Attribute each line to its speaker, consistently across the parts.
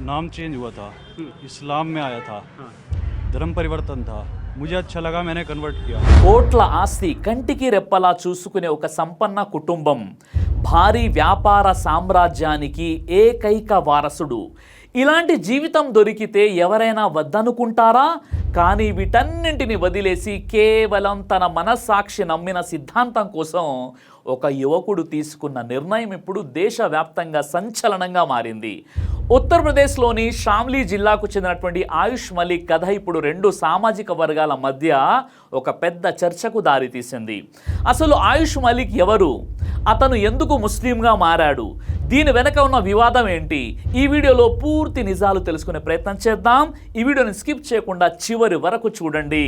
Speaker 1: नाम चेंज हुआ था, इस्लाम में आया था,
Speaker 2: हाँ।
Speaker 1: धर्म परिवर्तन था, मुझे अच्छा लगा, मैंने कन्वर्ट किया।
Speaker 3: కోట్ల ఆస్తి కంటికి రెప్పలా చూసుకునే ఒక సంపన్న కుటుంబం, భారీ వ్యాపార సామ్రాజ్యానికి ఏకైక వారసుడు. ఇలాంటి జీవితం దొరికితే ఎవరైనా వద్దనుకుంటారా? కానీ వీటన్నింటిని వదిలేసి కేవలం తన మనస్సాక్షి నమ్మిన సిద్ధాంతం కోసం ఒక యువకుడు తీసుకున్న నిర్ణయం ఇప్పుడు దేశవ్యాప్తంగా సంచలనంగా మారింది. ఉత్తరప్రదేశ్లోని షామ్లీ జిల్లాకు చెందినటువంటి ఆయుష్ మలిక్ కథ ఇప్పుడు రెండు సామాజిక వర్గాల మధ్య ఒక పెద్ద చర్చకు దారితీసింది. అసలు ఆయుష్ మలిక్ ఎవరు? అతను ఎందుకు ముస్లింగా మారాడు? దీని వెనక ఉన్న వివాదం ఏంటి? ఈ వీడియోలో పూర్తి నిజాలు తెలుసుకునే ప్రయత్నం చేద్దాం. ఈ వీడియోని స్కిప్ చేయకుండా చివరి వరకు చూడండి.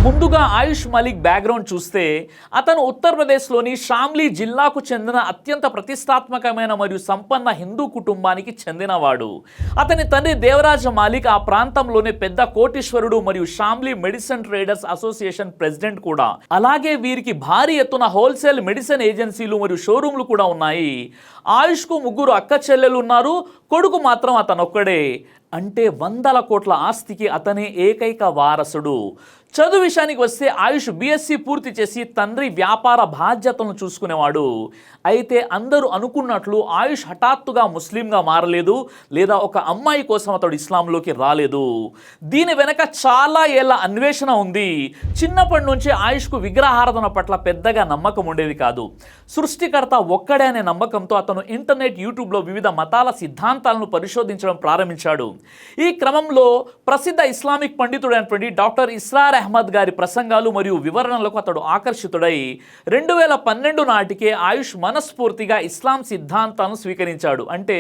Speaker 3: ముందుగా ఆయుష్ మలిక్ బ్యాక్గ్రౌండ్ చూస్తే అతను ఉత్తరప్రదేశ్లోని షామ్లీ జిల్లాకు చెందిన అత్యంత ప్రతిష్టాత్మకమైన మరియు సంపన్న హిందూ కుటుంబానికి చెందినవాడు. అతని తండ్రి దేవరాజ్ మాలిక్ ఆ ప్రాంతంలోనే పెద్ద కోటీశ్వరుడు మరియు Shamili medicine traders association president కూడా. అలాగే వీరికి భారీ ఎత్తున హోల్సేల్ మెడిసిన్ ఏజెన్సీలు మరియు షోరూమ్లు కూడా ఉన్నాయి. ఆయుష్కు ముగ్గురు అక్క చెల్లెలు ఉన్నారు, కొడుకు మాత్రం అతనొక్కడే. అంటే వందల కోట్ల ఆస్తికి అతనే ఏకైక వారసుడు. చదువు విషయానికి వస్తే ఆయుష్ బీఎస్సీ పూర్తి చేసి తండ్రి వ్యాపార బాధ్యతలను చూసుకునేవాడు. అయితే అందరూ అనుకున్నట్లు ఆయుష్ హఠాత్తుగా ముస్లింగా మారలేదు, లేదా ఒక అమ్మాయి కోసం అతడు ఇస్లాంలోకి రాలేదు. దీని వెనక చాలా ఏళ్ల అన్వేషణ ఉంది. చిన్నప్పటి నుంచి ఆయుష్కు విగ్రహారాధన పట్ల పెద్దగా నమ్మకం ఉండేది కాదు. సృష్టికర్త ఒక్కడే అనే నమ్మకంతో అతను ఇంటర్నెట్, యూట్యూబ్లో వివిధ మతాల సిద్ధాంతాలను పరిశోధించడం ప్రారంభించాడు. ఈ క్రమంలో ప్రసిద్ధ ఇస్లామిక్ పండితుడైనటువంటి డాక్టర్ ఇస్రార్ అహ్మద్ గారి ప్రసంగాలు మరియు వివరణలకు అతడు ఆకర్షితుడై 2012 నాటికే ఆయుష్ మనస్ఫూర్తిగా ఇస్లాం సిద్ధాంతాలను స్వీకరించాడు. అంటే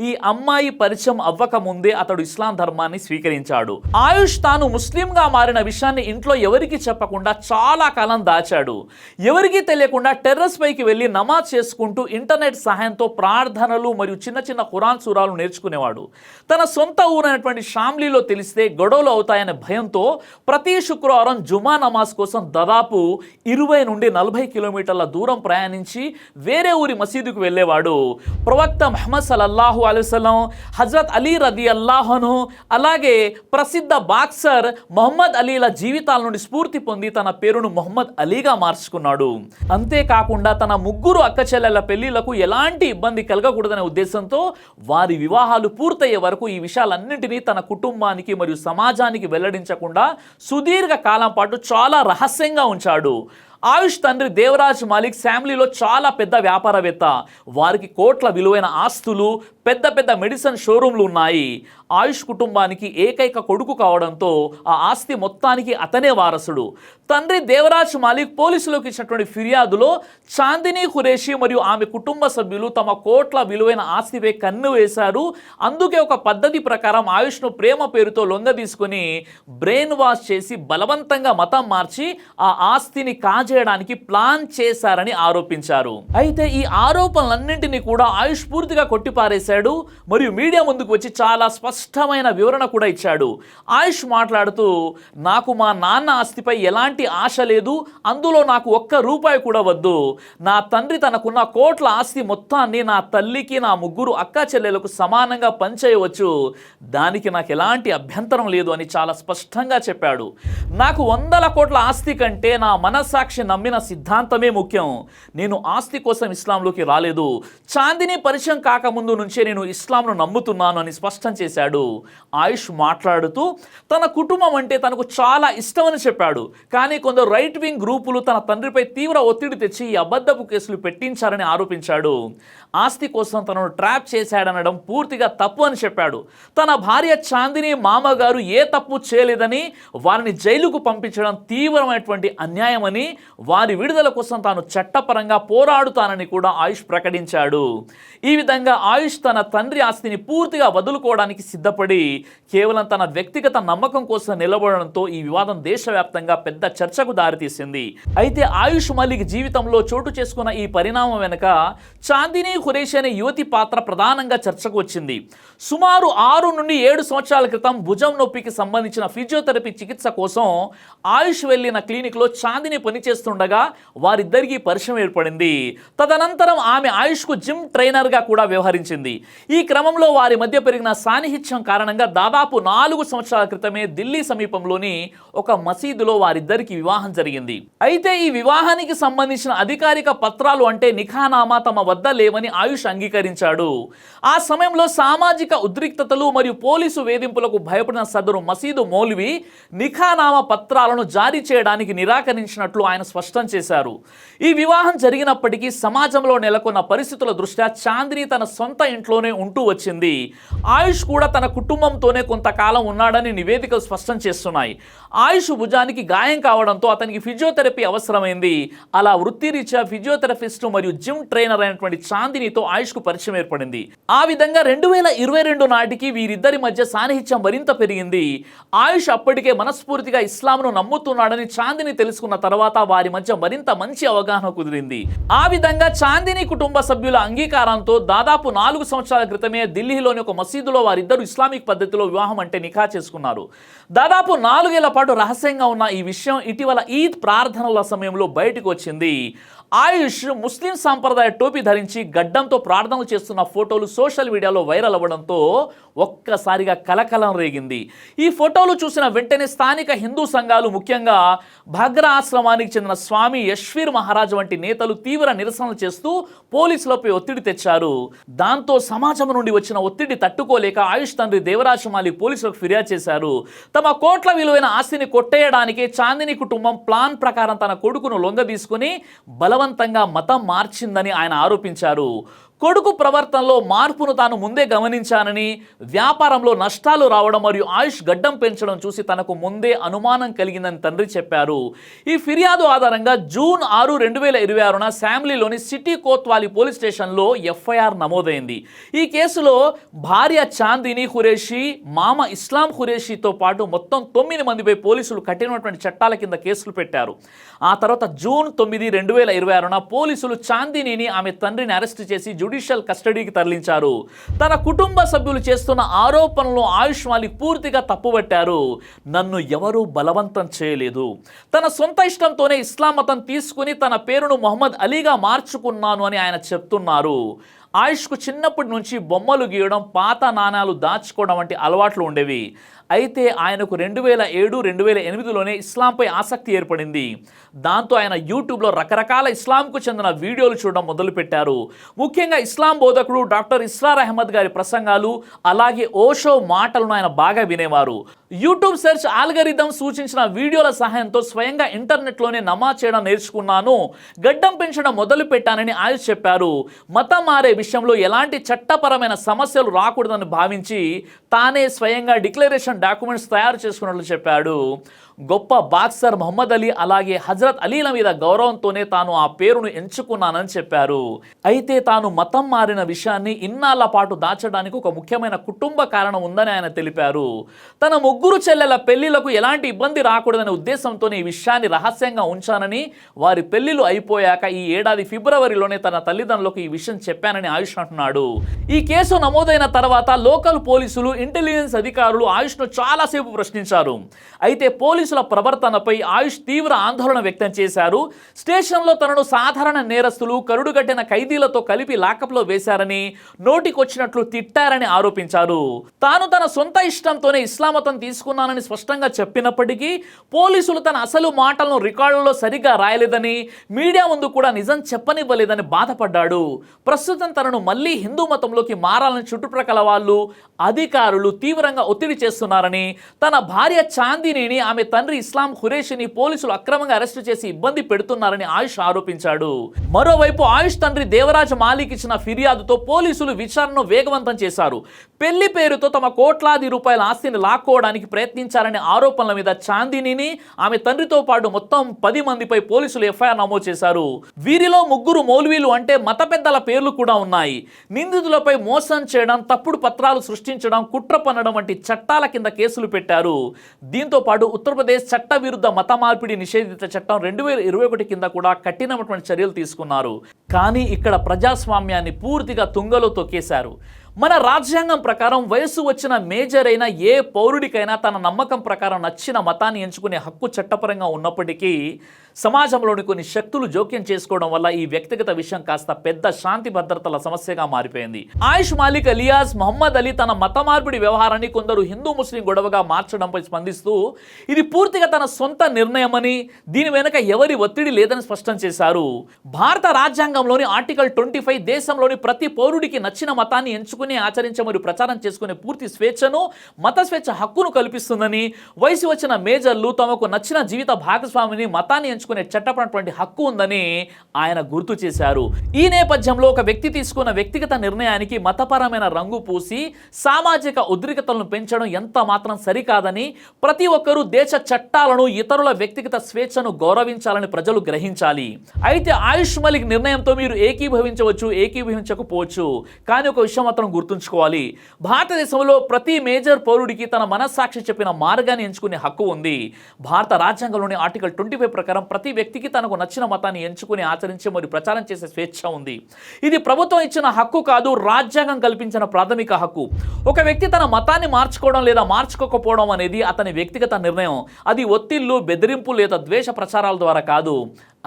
Speaker 3: ఈ అమ్మాయి పరిచయం అవ్వక ముందే అతడు ఇస్లాం ధర్మాన్ని స్వీకరించాడు. ఆయుష్ తాను ముస్లింగా మారిన విషయాన్ని ఇంట్లో ఎవరికీ చెప్పకుండా చాలా కాలం దాచాడు. ఎవరికీ తెలియకుండా టెర్రస్ పైకి వెళ్ళి నమాజ్ చేసుకుంటూ ఇంటర్నెట్ సహాయంతో ప్రార్థనలు మరియు చిన్న చిన్న ఖురాన్ సూరాలు నేర్చుకునేవాడు. తన సొంత ఊరైనటువంటి షామ్లీలో తెలిస్తే గొడవలు అవుతాయనే భయంతో ప్రతి శుక్రవారం జుమా నమాజ్ కోసం దాదాపు 20 నుండి 40 కిలోమీటర్ల దూరం ప్రయాణించి వేరే ఊరి మసీదుకు వెళ్ళేవాడు. ప్రవక్త ముహమ్మద్ సల్లల్లాహు అలైహి వసల్లం, హజరత్ అలీ రదియల్లాహు అన్హు, అలాగే ప్రసిద్ధ బాక్సర్ మొహమ్మద్ అలీల జీవితాల నుండి స్ఫూర్తి పొంది తన పేరును మొహమ్మద్ అలీగా మార్చుకున్నాడు. అంతేకాకుండా తన ముగ్గురు అక్క చెల్లెల పెళ్లిళ్లకు ఎలాంటి ఇబ్బంది కలగకూడదనే ఉద్దేశంతో వారి వివాహాలు పూర్తయ్యే వరకు ఈ విషయాలన్నింటినీ తన కుటుంబానికి మరియు సమాజానికి వెల్లడించకుండా సుదీర్ఘ కాలం పాటు చాలా రహస్యంగా ఉంచాడు. ఆయుష్ తండ్రి దేవరాజ్ మాలిక్ ఫ్యామిలీలో చాలా పెద్ద వ్యాపారవేత్త. వారికి కోట్ల విలువైన ఆస్తులు, పెద్ద పెద్ద మెడిసిన్ షోరూమ్లు ఉన్నాయి. ఆయుష్ కుటుంబానికి ఏకైక కొడుకు కావడంతో ఆ ఆస్తి మొత్తానికి అతనే వారసుడు. తండ్రి దేవరాజ్ మాలిక్ పోలీసులకు ఇచ్చినటువంటి ఫిర్యాదులో చాందినీ ఖురేషి మరియు ఆమె కుటుంబ సభ్యులు తమ కోట్ల విలువైన ఆస్తిపై కన్ను వేశారు. అందుకే ఒక పద్ధతి ప్రకారం ఆయుష్ను ప్రేమ పేరుతో లొంగదీసుకుని బ్రెయిన్ వాష్ చేసి బలవంతంగా మతం మార్చి ఆ ఆస్తిని కాజేయడానికి ప్లాన్ చేశారని ఆరోపించారు. అయితే ఈ ఆరోపణలన్నింటినీ కూడా ఆయుష్ పూర్తిగా కొట్టిపారేశాడు మరియు మీడియా ముందుకు వచ్చి చాలా స్పష్టమైన వివరణ కూడా ఇచ్చాడు. ఆయుష్ మాట్లాడుతూ, నాకు మా నాన్న ఆస్తిపై ఎలాంటి ఆశ లేదు, అందులో నాకు ఒక్క రూపాయి కూడా వద్దు. నా తండ్రి తనకున్న కోట్ల ఆస్తి మొత్తాన్ని నా తల్లికి, నా ముగ్గురు అక్క చెల్లెలకు సమానంగా పంచేయవచ్చు, దానికి నాకు ఎలాంటి అభ్యంతరం లేదు అని చాలా స్పష్టంగా చెప్పాడు. నాకు 100 కోట్ల ఆస్తి కంటే నా మనస్సాక్షి నమ్మిన సిద్ధాంతమే ముఖ్యం. నేను ఆస్తి కోసం ఇస్లాంలోకి రాలేదు. చాందిని పరిచయం కాకముందు నుంచే నేను ఇస్లాంను నమ్ముతున్నాను అని స్పష్టం చేశాడు. ఆయుష్ మాట్లాడుతూ తన కుటుంబం అంటే తనకు చాలా ఇష్టమని చెప్పాడు. కానీ కొందరు రైట్ వింగ్ గ్రూపులు తన తండ్రిపై తీవ్ర ఒత్తిడి తెచ్చి ఈ అబద్ధపు కేసులు పెట్టించారని ఆరోపించాడు. ఆస్తి కోసం తనను ట్రాప్ చేశాడనడం పూర్తిగా తప్పు అని చెప్పాడు. తన భార్య చాందిని మామగారు ఏ తప్పు చేయలేదని, వారిని జైలుకు పంపించడం తీవ్రమైనటువంటి అన్యాయమని, వారి విడుదల కోసం తాను చట్టపరంగా పోరాడుతానని కూడా ఆయుష్ ప్రకటించాడు. ఈ విధంగా ఆయుష్ తన తండ్రి ఆస్తిని పూర్తిగా వదులుకోవడానికి సిద్ధపడి కేవలం తన వ్యక్తిగత నమ్మకం కోసం నిలబడడంతో ఈ వివాదం దేశవ్యాప్తంగా పెద్ద చర్చకు దారితీసింది. అయితే ఆయుష్ మలిక్ జీవితంలో చోటు చేసుకున్న ఈ పరిణామం వెనుక చాందినీ ఖురేషి అనే యువతి పాత్ర ప్రధానంగా చర్చకు వచ్చింది. సుమారు 6 నుండి 7 సంవత్సరాల క్రితం భుజం నొప్పికి సంబంధించిన ఫిజియోథెరపీ చికిత్స కోసం ఆయుష్ వెళ్లిన క్లినిక్లో చాందిని పనిచేస్తుండగా వారిద్దరికీ పరిచయం ఏర్పడింది. తదనంతరం ఆమె ఆయుష్కు జిమ్ ట్రైనర్గా కూడా వ్యవహరించింది. ఈ క్రమంలో వారి మధ్య పెరిగిన సాన్నిహిత్యం కారణంగా దాదాపు 4 సంవత్సరాల క్రితమే ఢిల్లీ సమీపంలోని ఒక మసీదులో వారిద్దరికి వివాహం జరిగింది. అయితే ఈ వివాహానికి సంబంధించిన అధికారిక పత్రాలు అంటే నిఖానామా తమ వద్ద లేవని ఆయుష్ అంగీకరించాడు. ఆ సమయంలో సామాజిక ఉద్రిక్తతలు మరియు పోలీసు వేధింపులకు భయపడిన సదరు మసీదు మౌల్వి నిఖానామా పత్రాలను జారీ చేయడానికి నిరాకరించినట్లు ఆయన స్పష్టం చేశారు. ఈ వివాహం జరిగినప్పటికీ సమాజంలో నెలకొన్న పరిస్థితుల దృష్ట్యా చాందిని తన సొంత ఇంట్లోనే ఉంటూ వచ్చింది. ఆయుష్ కూడా తన కుటుంబంతోనే కొంతకాలం ఉన్నాడని నివేదికలు స్పష్టం చేస్తున్నాయి. ఆయుష్ భుజానికి గాయం కావడంతో అతనికి ఫిజియోథెరపీ అవసరమైంది. అలా వృత్తిరీత్యా ఫిజియోథెరపిస్ట్ మరియు జిమ్ ట్రైనర్ అయినటువంటి చాందినితో ఆయుష్కు పరిచయం ఏర్పడింది. ఆ విధంగా 2022 నాటికి వీరిద్దరి మధ్య సాన్నిహిత్యం మరింత పెరిగింది. ఆయుష్ అప్పటికే మనస్ఫూర్తిగా ఇస్లాంను నమ్ముతున్నాడని చాందిని తెలుసుకున్న తర్వాత వారి మధ్య మరింత మంచి అవగాహన కుదిరింది. ఆ విధంగా చాందిని కుటుంబ సభ్యుల అంగీకారంతో దాదాపు 4 సంవత్సరాల క్రితమే ఢిల్లీలోని ఒక మసీదులో వారిద్దరు ఇస్లామిక్ పద్ధతిలో వివాహం అంటే నిఖా చేసుకున్నారు. దాదాపు 4 ఏళ్ల పాటు రహస్యంగా ఉన్న ఈ విషయం ఇటీవల ఈద్ ప్రార్థనల సమయంలో బయటకు వచ్చింది. ఆయుష్ ముస్లిం సాంప్రదాయ టోపీ ధరించి గడ్డంతో ప్రార్థనలు చేస్తున్న ఫోటోలు సోషల్ మీడియాలో వైరల్ అవ్వడంతో ఒక్కసారిగా కలకలం రేగింది. ఈ ఫోటోలు చూసిన వెంటనే స్థానిక హిందూ సంఘాలు, ముఖ్యంగా భగ్రా ఆశ్రమానికి చెందిన స్వామి యశ్వీర్ మహారాజ్ వంటి నేతలు తీవ్ర నిరసనలు చేస్తూ పోలీసులపై ఒత్తిడి తెచ్చారు. దాంతో సమాజం నుండి వచ్చిన ఒత్తిడి తట్టుకోలేక ఆయుష్ తండ్రి దేవరాజ్ మాలిక్ పోలీసులకు ఫిర్యాదు చేశారు. తమ కోట్ల విలువైన ఆస్తిని కొట్టేయడానికి చాందిని కుటుంబం ప్లాన్ ప్రకారం తన కొడుకును లొంగదీసుకుని బలవంతంగా మతం మార్చిందని ఆయన ఆరోపించారు. కొడుకు ప్రవర్తనలో మార్పును తాను ముందే గమనించానని, వ్యాపారంలో నష్టాలు రావడం మరియు ఆయుష్ గడ్డం పెంచడం చూసి తనకు ముందే అనుమానం కలిగిందని తండ్రి చెప్పారు. ఈ ఫిర్యాదు ఆధారంగా జూన్ 6, 2026న శామ్లీలోని సిటీ కోత్వాలీ పోలీస్ స్టేషన్లో ఎఫ్ఐఆర్ నమోదైంది. ఈ కేసులో భార్య చాందిని ఖురేషీ, మామ ఇస్లాం ఖురేషీతో పాటు మొత్తం 9 మందిపై పోలీసులు కఠినటువంటి చట్టాల కింద కేసులు పెట్టారు. ఆ తర్వాత జూన్ 9, 2026న పోలీసులు చాందినిని ఆమె తండ్రిని అరెస్ట్ చేసి జ్యుడిషియల్ కస్టడీకి తరలించారు. తన కుటుంబ సభ్యులు చేస్తున్న ఆరోపణలను ఆయుష్ మాలిక్ పూర్తిగా తప్పుపట్టారు. నన్ను ఎవరూ బలవంతం చేయలేదు, తన సొంత ఇష్టంతోనే ఇస్లాం మతం తీసుకుని తన పేరును మొహమ్మద్ అలీగా మార్చుకున్నాను అని ఆయన చెప్తున్నారు. ఆయుష్కు చిన్నప్పటి నుంచి బొమ్మలు గీయడం, పాత నాణాలు దాచుకోవడం వంటి అలవాట్లు ఉండేవి. అయితే ఆయనకు 2007, 2008లోనే ఇస్లాంపై ఆసక్తి ఏర్పడింది. దాంతో ఆయన యూట్యూబ్లో రకరకాల ఇస్లాంకు చెందిన వీడియోలు చూడడం మొదలుపెట్టారు. ముఖ్యంగా ఇస్లాం బోధకుడు డాక్టర్ ఇస్రార్ అహ్మద్ గారి ప్రసంగాలు, అలాగే ఓషో మాటలను ఆయన బాగా వినేవారు. యూట్యూబ్ సెర్చ్ ఆల్గరిథం సూచించిన వీడియోల సహాయంతో స్వయంగా ఇంటర్నెట్లోనే నమాజ్ చేయడం నేర్చుకున్నాను, గడ్డం పెంచడం మొదలు పెట్టానని ఆయుష్ చెప్పారు. మతం మారే విషయంలో ఎలాంటి చట్టపరమైన సమస్యలు రాకూడదని భావించి తానే స్వయంగా డిక్లరేషన్ డాక్యుమెంట్స్ తయారు చేసుకున్నట్లు చెప్పాడు. గొప్ప బాక్సర్ మహమ్మద్ అలీ అలాగే హజరత్ అలీల మీద గౌరవంతోనే తాను ఆ పేరును ఎంచుకున్నానని చెప్పారు. అయితే తాను మతం మారిన విషయాన్ని ఇన్నాళ్ల పాటు దాచడానికి ఒక ముఖ్యమైన కుటుంబ కారణం ఉందని ఆయన తెలిపారు. తన 3 చెల్లెల పెళ్లిలకు ఎలాంటి ఇబ్బంది రాకూడదనే ఉద్దేశంతోనే ఈ విషయాన్ని రహస్యంగా ఉంచానని, వారి పెళ్లిలు అయిపోయాక ఈ ఏడాది ఫిబ్రవరిలోనే తన తల్లిదండ్రులకు ఈ విషయం చెప్పానని ఆయుష్ అంటున్నాడు. ఈ కేసు నమోదైన తర్వాత లోకల్ పోలీసులు, ఇంటెలిజెన్స్ అధికారులు ఆయుష్ను చాలాసేపు ప్రశ్నించారు. అయితే పోలీసుల ప్రవర్తనపై ఆయుష్ తీవ్ర ఆందోళన వ్యక్తం చేశారు. స్టేషన్లో తనను సాధారణ నేరస్తులు, కరుడుగట్టిన ఖైదీలతో కలిపి లాకప్లో వేశారని, నోటికొచ్చినట్లు తిట్టారని ఆరోపించారు. తాను తన సొంత ఇష్టంతోనే ఇస్లాం మతం తీసుకున్నానని స్పష్టంగా చెప్పినప్పటికీ పోలీసులు తన అసలు మాటలను రికార్డుల్లో సరిగ్గా రాయలేదని, మీడియా ముందు కూడా నిజం చెప్పనివ్వలేదని బాధపడ్డాడు. ప్రస్తుతం తనను మళ్ళీ హిందూ మతంలోకి మారాలని చుట్టుప్రక్కల వాళ్ళు, అధికారులు తీవ్రంగా ఒత్తిడి చేస్తున్నారని, తన భార్య చాందినిని, ఆమె తండ్రి ఇస్లాం ఖురేషిని పోలీసులు అక్రమంగా అరెస్టు చేసి ఇబ్బంది పెడుతున్నారని ఆయుష్ ఆరోపించాడు. మరోవైపు ఆయుష్ తండ్రి దేవరాజ్ మాలిక్ ఇచ్చిన ఫిర్యాదుతో పోలీసులు విచారణను వేగవంతం చేశారు. పెళ్లి పేరుతో తమ కోట్లాది రూపాయల ఆస్తిని లాక్కోవడానికి ప్రయత్నించారనే ఆరోపణల మీద చాందినిని, ఆమె తండ్రితో పాటు మొత్తం 10 మందిపై పోలీసులు ఎఫ్ఐఆర్ నమోదు చేశారు. వీరిలో 3 మౌల్వీలు అంటే మత పెద్దల పేర్లు కూడా ఉన్నాయి. నిందితులపై మోసం చేయడం, తప్పుడు పత్రాలు సృష్టించడం, కుట్ర పన్నడం వంటి చట్టాల కింద కేసులు పెట్టారు. దీంతో పాటు ఉత్తరప్రదేశ్ చట్ట విరుద్ధ మత మార్పిడి నిషేధిత చట్టం 2021 కింద కూడా కఠినమైనటువంటి చర్యలు తీసుకున్నారు. కానీ ఇక్కడ ప్రజాస్వామ్యాన్ని పూర్తిగా తుంగలో తొక్కేశారు. మన రాజ్యాంగం ప్రకారం వయసు వచ్చిన మేజర్ అయిన ఏ పౌరుడికైనా తన నమ్మకం ప్రకారం నచ్చిన మతాన్ని ఎంచుకునే హక్కు చట్టపరంగా ఉన్నప్పటికీ సమాజంలోని కొన్ని శక్తులు జోక్యం చేసుకోవడం వల్ల ఈ వ్యక్తిగత విషయం కాస్త పెద్ద శాంతి భద్రతల సమస్యగా మారిపోయింది. ఆయుష్ మాలిక్ అలియాస్ మహమ్మద్ అలీ తన మత మార్పిడి వ్యవహారాన్ని కొందరు హిందూ ముస్లిం గొడవగా మార్చడంపై స్పందిస్తూ ఇది పూర్తిగా తన సొంత నిర్ణయమని, దీని వెనుక ఎవరి ఒత్తిడి లేదని స్పష్టం చేశారు. భారత రాజ్యాంగంలోని ఆర్టికల్ 25 దేశంలోని ప్రతి పౌరుడికి నచ్చిన మతాన్ని ఎంచుకుని ఆచరించే మరియు ప్రచారం చేసుకునే పూర్తి స్వేచ్ఛను, మత స్వేచ్ఛ హక్కును కల్పిస్తుందని, వయసు వచ్చిన మేజర్లు తమకు నచ్చిన జీవిత భాగస్వామిని మతాన్ని ఎంచుకునే చట్టపరమైనటువంటి హక్కు ఉందని ఆయన గుర్తు చేశారు. ఈ నేపథ్యంలో ఒక వ్యక్తి తీసుకున్న వ్యక్తిగత నిర్ణయానికి మతపరమైన రంగు పూసి సామాజిక ఉద్రిక్తతలను పెంచడం ఎంత మాత్రం సరికాదని, ప్రతి ఒక్కరూ దేశ చట్టాలను, ఇతరుల వ్యక్తిగత స్వేచ్ఛను గౌరవించాలని ప్రజలు గ్రహించాలి. అయితే ఆయుష్ మాలిక్ నిర్ణయంతో మీరు ఏకీభవించవచ్చు, ఏకీభవించకపోవచ్చు. కానీ ఒక విషయం మాత్రం గుర్తుంచుకోవాలి, భారతదేశంలో ప్రతి మేజర్ పౌరుడికి తన మనస్సాక్షి చెప్పిన మార్గాన్ని ఎంచుకునే హక్కు ఉంది. భారత రాజ్యాంగంలోని ఆర్టికల్ 25 ప్రకారం ప్రతి వ్యక్తికి తనకు నచ్చిన మతాన్ని ఎంచుకుని ఆచరించే మరియు ప్రచారం చేసే స్వేచ్ఛ ఉంది. ఇది ప్రభుత్వం ఇచ్చిన హక్కు కాదు, రాజ్యాంగం కల్పించిన ప్రాథమిక హక్కు. ఒక వ్యక్తి తన మతాన్ని మార్చుకోవడం లేదా మార్చుకోకపోవడం అనేది అతని వ్యక్తిగత నిర్ణయం. అది ఒత్తిళ్లు, బెదిరింపు లేదా ద్వేష ప్రచారాల ద్వారా కాదు,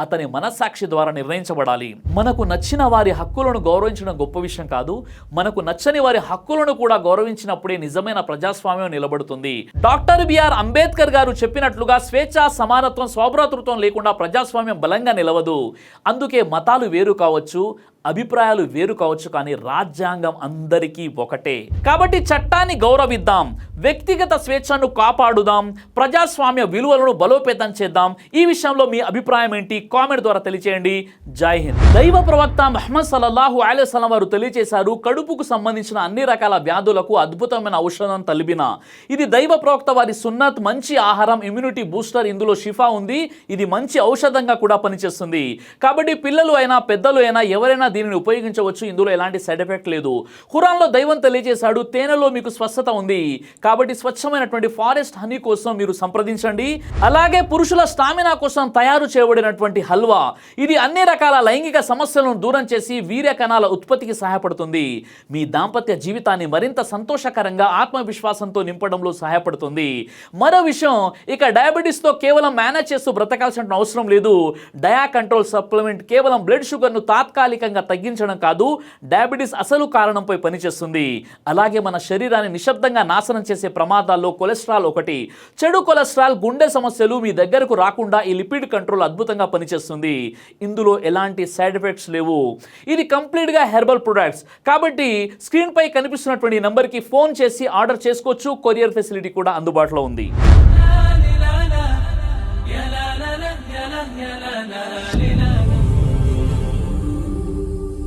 Speaker 3: అతని మనస్సాక్షి ద్వారా నిర్ణయించబడాలి. మనకు నచ్చిన వారి హక్కులను గౌరవించడం గొప్ప విషయం కాదు, మనకు నచ్చని వారి హక్కులను కూడా గౌరవించినప్పుడే నిజమైన ప్రజాస్వామ్యం నిలబడుతుంది. డాక్టర్ బిఆర్ అంబేద్కర్ గారు చెప్పినట్లుగా స్వేచ్ఛ, సమానత్వం, స్వభ్రాతృత్వం లేకుండా ప్రజాస్వామ్యం బలంగా నిలవదు. అందుకే మతాలు వేరు కావచ్చు, అభిప్రాయాలు వేరు కావచ్చు, కానీ రాజ్యాంగం అందరికీ ఒకటే. కాబట్టి చట్టాన్ని గౌరవిద్దాం, వ్యక్తిగత స్వేచ్ఛను కాపాడుదాం, ప్రజాస్వామ్య విలువలను బలోపేతం చేద్దాం. ఈ విషయంలో మీ అభిప్రాయం ఏంటి? కామెంట్ ద్వారా తెలియచేయండి. జై హింద్. దైవ ప్రవక్త ముహమ్మద్ సల్లల్లాహు అలైహి వసల్లం వారు తెలియజేశారు, కడుపుకు సంబంధించిన అన్ని రకాల వ్యాధులకు అద్భుతమైన ఔషధం తలిబిన. ఇది దైవ ప్రవక్త వారి సున్నత్, మంచి ఆహారం, ఇమ్యూనిటీ బూస్టర్. ఇందులో షిఫా ఉంది. ఇది మంచి ఔషధంగా కూడా పనిచేస్తుంది. కాబట్టి పిల్లలు అయినా పెద్దలు అయినా ఎవరైనా దీనిని ఉపయోగించవచ్చు. ఇందులో ఎలాంటి సైడ్ ఎఫెక్ట్ లేదు. ఖురాన్లో దైవం తెలియజేశాడు, తేనెలో మీకు స్వస్థత ఉంది. కాబట్టి స్వచ్ఛమైనటువంటి ఫారెస్ట్ హనీ కోసం మీరు సంప్రదించండి. అలాగే పురుషుల స్టామినా కోసం తయారు చేయబడినటువంటి హల్వా, ఇది అన్ని రకాల లైంగిక సమస్యలను దూరం చేసి వీర్య కణాల ఉత్పత్తికి సహాయపడుతుంది. మీ దాంపత్య జీవితాన్ని మరింత సంతోషకరంగా, ఆత్మవిశ్వాసంతో నింపడంలో సహాయపడుతుంది. మరో విషయం, ఇక డయాబెటీస్తో కేవలం మేనేజ్ చేస్తూ బ్రతకాల్సిన అవసరం లేదు. డయా కంట్రోల్ సప్లిమెంట్ కేవలం బ్లడ్ షుగర్ను తాత్కాలికంగా తగ్గించడం కాదు, డయాబెటీస్ అసలు కారణంపై పనిచేస్తుంది. అలాగే మన శరీరాన్ని నిశ్శబ్దంగా నాశనం చేసే ప్రమాదాల్లో కొలెస్ట్రాల్ ఒకటి. చెడు కొలెస్ట్రాల్, గుండె సమస్యలు మీ దగ్గరకు రాకుండా ఈ లిపిడ్ కంట్రోల్ అద్భుతంగా పనిచేస్తుంది. ఇందులో ఎలాంటి సైడ్ ఎఫెక్ట్స్ లేవు. ఇది కంప్లీట్గా హెర్బల్ ప్రొడక్ట్స్. కాబట్టి స్క్రీన్ పై కనిపిస్తున్నటువంటి నంబర్కి ఫోన్ చేసి ఆర్డర్ చేసుకోవచ్చు. కొరియర్ ఫెసిలిటీ కూడా అందుబాటులో ఉంది.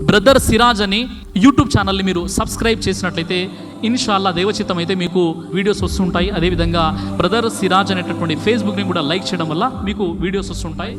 Speaker 3: బ్రదర్ సిరాజ్ అని యూట్యూబ్ ఛానల్ని మీరు సబ్స్క్రైబ్ చేసినట్లయితే ఇన్షాల్లా దైవచిత్తం అయితే మీకు వీడియోస్ వస్తుంటాయి. అదేవిధంగా బ్రదర్ సిరాజ్ అనేటటువంటి ఫేస్బుక్ని కూడా లైక్ చేయడం వల్ల మీకు వీడియోస్ వస్తుంటాయి.